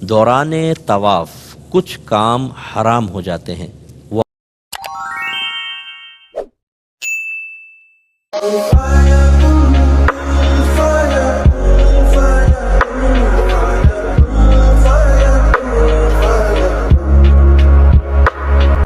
دوران طواف کچھ کام حرام ہو جاتے ہیں وہ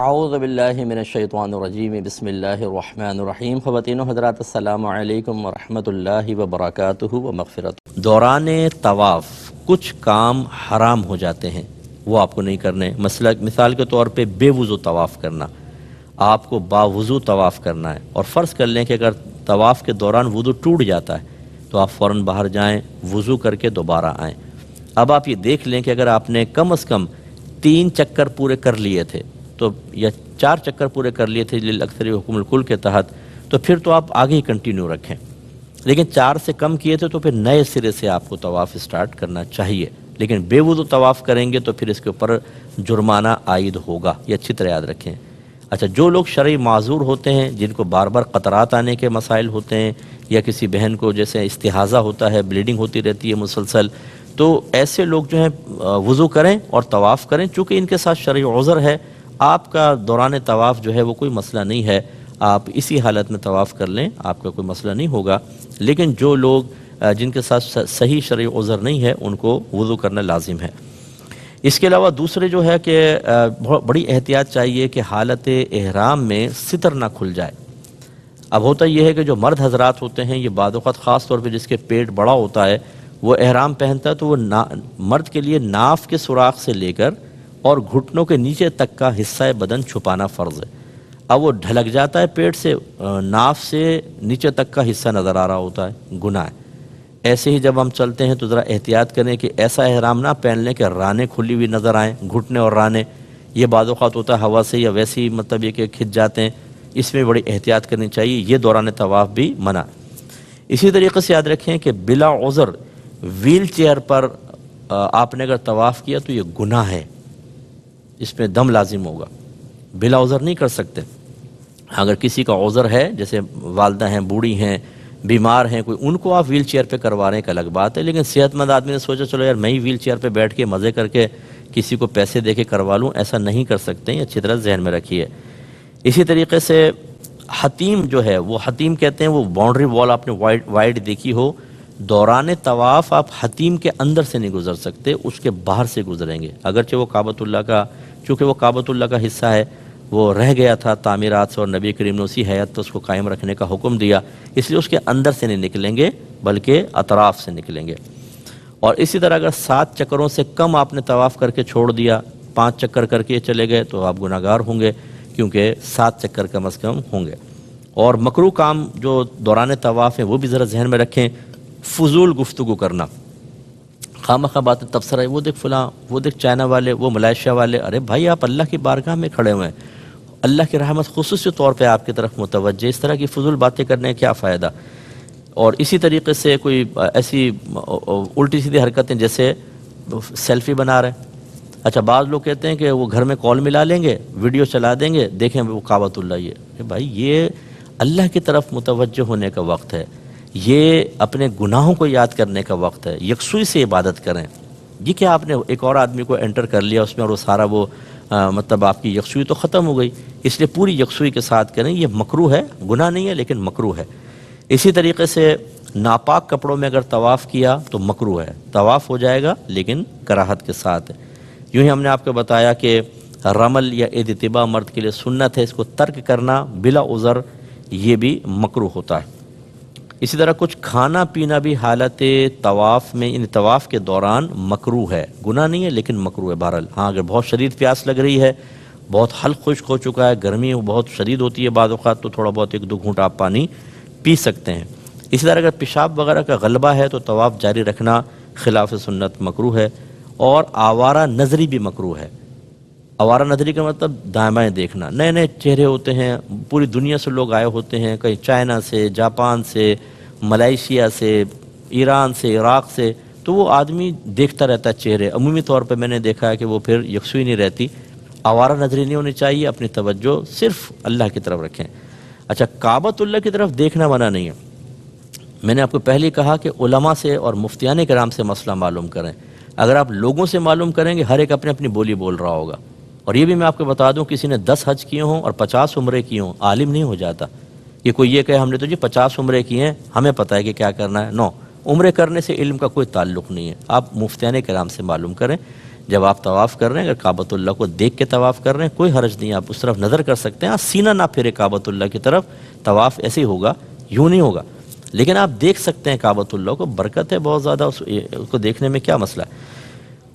اعوذ باللہ من الشیطان الرجیم بسم اللہ الرحمن الرحیم۔ خواتین و حضرات السلام علیکم ورحمۃ اللہ وبرکاتہ و مغفرت۔ دوران طواف کچھ کام حرام ہو جاتے ہیں وہ آپ کو نہیں کرنے۔ مثال کے طور پہ بے وضو طواف کرنا، آپ کو باوضو طواف کرنا ہے، اور فرض کر لیں کہ اگر طواف کے دوران وضو ٹوٹ جاتا ہے تو آپ فوراً باہر جائیں، وضو کر کے دوبارہ آئیں۔ اب آپ یہ دیکھ لیں کہ اگر آپ نے کم از کم 3 چکر پورے کر لیے تھے تو یا 4 چکر پورے کر لیے تھے للاکثر حکم الکل کے تحت، تو پھر تو آپ آگے ہی کنٹینیو رکھیں، لیکن 4 سے کم کیے تھے تو پھر نئے سرے سے آپ کو طواف اسٹارٹ کرنا چاہیے۔ لیکن بے وضو طواف کریں گے تو پھر اس کے اوپر جرمانہ عائد ہوگا، یہ اچھی طرح یاد رکھیں۔ اچھا، جو لوگ شرعی معذور ہوتے ہیں، جن کو بار بار قطرات آنے کے مسائل ہوتے ہیں، یا کسی بہن کو جیسے استحاضہ ہوتا ہے، بلیڈنگ ہوتی رہتی ہے مسلسل، تو ایسے لوگ جو ہیں وضو کریں اور طواف کریں۔ چونکہ ان کے ساتھ شرعی عذر ہے، آپ کا دوران طواف جو ہے وہ کوئی مسئلہ نہیں ہے، آپ اسی حالت میں طواف کر لیں، آپ کا کوئی مسئلہ نہیں ہوگا۔ لیکن جو لوگ جن کے ساتھ صحیح شرعی عذر نہیں ہے ان کو وضو کرنا لازم ہے۔ اس کے علاوہ دوسرے جو ہے کہ بڑی احتیاط چاہیے کہ حالت احرام میں ستر نہ کھل جائے۔ اب ہوتا یہ ہے کہ جو مرد حضرات ہوتے ہیں، یہ بعض اوقات خاص طور پہ جس کے پیٹ بڑا ہوتا ہے، وہ احرام پہنتا ہے تو وہ مرد کے لیے ناف کے سوراخ سے لے کر اور گھٹنوں کے نیچے تک کا حصہ بدن چھپانا فرض ہے۔ اب وہ ڈھلک جاتا ہے پیٹ سے، ناف سے نیچے تک کا حصہ نظر آ رہا ہوتا ہے، گناہ ہے۔ ایسے ہی جب ہم چلتے ہیں تو ذرا احتیاط کریں کہ ایسا احرام نہ پہن لیں کہ رانیں کھلی ہوئی نظر آئیں، گھٹنے اور رانیں، یہ بعض اوقات ہوتا ہے ہوا سے یا ویسے ہی مطلب یہ کہ کھنچ جاتے ہیں، اس میں بڑی احتیاط کرنی چاہیے، یہ دوران طواف بھی منع ہے۔ اسی طریقے سے یاد رکھیں کہ بلا عذر ویل چیئر پر آپ نے اگر طواف کیا تو یہ گناہ ہے، اس میں دم لازم ہوگا، بلا عذر نہیں کر سکتے۔ اگر کسی کا عذر ہے، جیسے والدہ ہیں، بوڑھی ہیں، بیمار ہیں کوئی، ان کو آپ ویل چیئر پہ کروا رہے ہیں ایک الگ بات ہے، لیکن صحت مند آدمی نے سوچا چلو یار میں ہی ویل چیئر پہ بیٹھ کے مزے کر کے کسی کو پیسے دے کے کروا لوں، ایسا نہیں کر سکتے ہیں، اچھی طرح ذہن میں رکھیے۔ اسی طریقے سے حتیم جو ہے، وہ حتیم کہتے ہیں، وہ باؤنڈری وال آپ نے وائڈ دیکھی ہو، دوران طواف آپ حتیم کے اندر سے نہیں گزر سکتے، اس کے باہر سے گزریں گے، اگرچہ وہ کعبۃ اللہ کا، چونکہ وہ کعبۃ اللہ کا حصہ ہے، وہ رہ گیا تھا تعمیرات سے، اور نبی کریم نے اسی حیات تو اس کو قائم رکھنے کا حکم دیا، اس لیے اس کے اندر سے نہیں نکلیں گے بلکہ اطراف سے نکلیں گے۔ اور اسی طرح اگر 7 چکروں سے کم آپ نے طواف کر کے چھوڑ دیا، 5 چکر کر کے چلے گئے تو آپ گناہ گار ہوں گے، کیونکہ 7 چکر کم از کم ہوں گے۔ اور مکروہ کام جو دوران طواف ہیں وہ بھی ذرا ذہن میں رکھیں، فضول گفتگو کرنا، خواہ باتیں تبصرہ ہے، وہ دیکھ فلاں، وہ دیکھ چائنا والے، وہ ملائیشیا والے، ارے بھائی آپ اللہ کی بارگاہ میں کھڑے ہوئے ہیں، اللہ کی رحمت خصوصی طور پہ آپ کی طرف متوجہ، اس طرح کی فضول باتیں کرنے کا کیا فائدہ۔ اور اسی طریقے سے کوئی ایسی الٹی سیدھی حرکتیں جیسے سیلفی بنا رہے ہیں۔ اچھا، بعض لوگ کہتے ہیں کہ وہ گھر میں کال ملا لیں گے، ویڈیو چلا دیں گے، دیکھیں وہ کعبۃ اللہ، یہ بھائی یہ اللہ کی طرف متوجہ ہونے کا وقت ہے، یہ اپنے گناہوں کو یاد کرنے کا وقت ہے، یکسوئی سے عبادت کریں۔ یہ کہ آپ نے ایک اور آدمی کو انٹر کر لیا اس میں اور وہ سارا وہ مطلب آپ کی یکسوئی تو ختم ہو گئی، اس لیے پوری یکسوئی کے ساتھ کریں، یہ مکروہ ہے، گناہ نہیں ہے لیکن مکروہ ہے۔ اسی طریقے سے ناپاک کپڑوں میں اگر طواف کیا تو مکروہ ہے، طواف ہو جائے گا لیکن کراہت کے ساتھ۔ یوں ہی ہم نے آپ کو بتایا کہ رمل یا اتباع مرد کے لیے سنت ہے، اس کو ترک کرنا بلا عذر یہ بھی مکروہ ہوتا ہے۔ اسی طرح کچھ کھانا پینا بھی حالت طواف میں، یعنی طواف کے دوران مکروہ ہے، گناہ نہیں ہے لیکن مکروہ ہے بہرحال۔ ہاں اگر بہت شدید پیاس لگ رہی ہے، بہت حلق خشک ہو چکا ہے، گرمی بہت شدید ہوتی ہے بعض اوقات، تو تھوڑا بہت 1-2 گھونٹ آپ پانی پی سکتے ہیں۔ اسی طرح اگر پیشاب وغیرہ کا غلبہ ہے تو طواف جاری رکھنا خلاف سنت مکروہ ہے۔ اور آوارہ نظری بھی مکروہ ہے۔ آوارہ نظری کا مطلب دائیں بائیں دیکھنا، نئے نئے چہرے ہوتے ہیں، پوری دنیا سے لوگ آئے ہوتے ہیں، کہیں چائنا سے، جاپان سے، ملائیشیا سے، ایران سے، عراق سے، تو وہ آدمی دیکھتا رہتا ہے چہرے، عمومی طور پہ میں نے دیکھا ہے کہ وہ پھر یکسوئی نہیں رہتی، آوارہ نظری نہیں ہونی چاہیے، اپنی توجہ صرف اللہ کی طرف رکھیں۔ اچھا، کعبۃ اللہ کی طرف دیکھنا منع نہیں ہے، میں نے آپ کو پہلے کہا کہ علماء سے اور مفتیان کرام سے مسئلہ معلوم کریں، اگر آپ لوگوں سے معلوم کریں گے ہر ایک اپنی اپنی بولی بول رہا ہوگا. اور یہ بھی میں آپ کو بتا دوں کسی نے 10 حج کیے ہوں اور 50 عمرے کیے ہوں عالم نہیں ہو جاتا. یہ کوئی یہ کہ ہم نے تو جی 50 عمرے کیے ہیں ہمیں پتہ ہے کہ کیا کرنا ہے. نو، عمرے کرنے سے علم کا کوئی تعلق نہیں ہے. آپ مفتیان کرام سے معلوم کریں. جب آپ طواف کر رہے ہیں اگر کعبۃ اللہ کو دیکھ کے طواف کر رہے ہیں کوئی حرج نہیں، آپ اس طرف نظر کر سکتے ہیں. سینہ نہ پھرے کعبۃ اللہ کی طرف، طواف ایسے ہی ہوگا، یوں نہیں ہوگا. لیکن آپ دیکھ سکتے ہیں کعبۃ اللہ کو، برکت ہے بہت زیادہ اس کو دیکھنے میں، کیا مسئلہ ہے.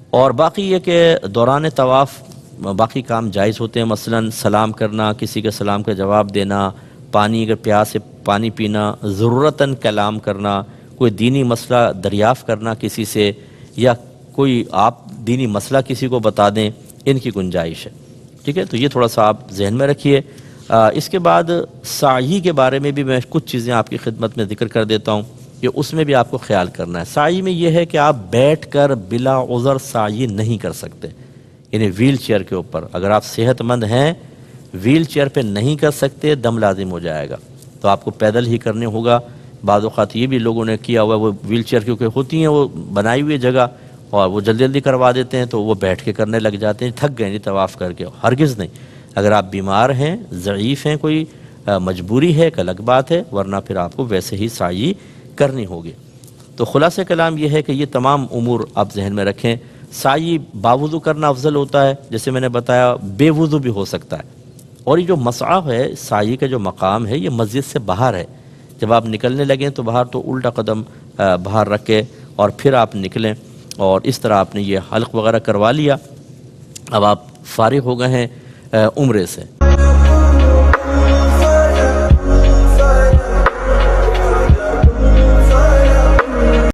اور باقی یہ کہ دوران طواف باقی کام جائز ہوتے ہیں، مثلا سلام کرنا، کسی کے سلام کا جواب دینا، پانی اگر پیاس سے پانی پینا، ضرورتاً کلام کرنا، کوئی دینی مسئلہ دریافت کرنا کسی سے، یا کوئی آپ دینی مسئلہ کسی کو بتا دیں، ان کی گنجائش ہے. ٹھیک ہے، تو یہ تھوڑا سا آپ ذہن میں رکھیے. اس کے بعد سعی کے بارے میں بھی میں کچھ چیزیں آپ کی خدمت میں ذکر کر دیتا ہوں کہ اس میں بھی آپ کو خیال کرنا ہے. سعی میں یہ ہے کہ آپ بیٹھ کر بلا عذر سعی نہیں کر سکتے، یعنی ویل چیئر کے اوپر. اگر آپ صحت مند ہیں، ویل چیئر پہ نہیں کر سکتے، دم لازم ہو جائے گا، تو آپ کو پیدل ہی کرنے ہوگا. بعض اوقات یہ بھی لوگوں نے کیا ہوا ہے، وہ ویل چیئر کیونکہ ہوتی ہیں وہ بنائی ہوئی جگہ، اور وہ جلدی جلدی کروا دیتے ہیں تو وہ بیٹھ کے کرنے لگ جاتے ہیں، تھک گئے نہیں طواف کر کے. ہرگز نہیں. اگر آپ بیمار ہیں، ضعیف ہیں، کوئی مجبوری ہے، ایک الگ بات ہے، ورنہ پھر آپ کو ویسے ہی سعی کرنی ہوگی. تو خلاصہ کلام یہ ہے کہ یہ تمام امور آپ ذہن میں رکھیں. سعی باوضو کرنا افضل ہوتا ہے، جیسے میں نے بتایا بے وضو بھی ہو سکتا ہے. اور یہ جو مسعی ہے، سعی کا جو مقام ہے، یہ مسجد سے باہر ہے. جب آپ نکلنے لگیں تو باہر تو الٹا قدم باہر رکھ کے اور پھر آپ نکلیں، اور اس طرح آپ نے یہ حلق وغیرہ کروا لیا. اب آپ فارغ ہو گئے ہیں عمرے سے.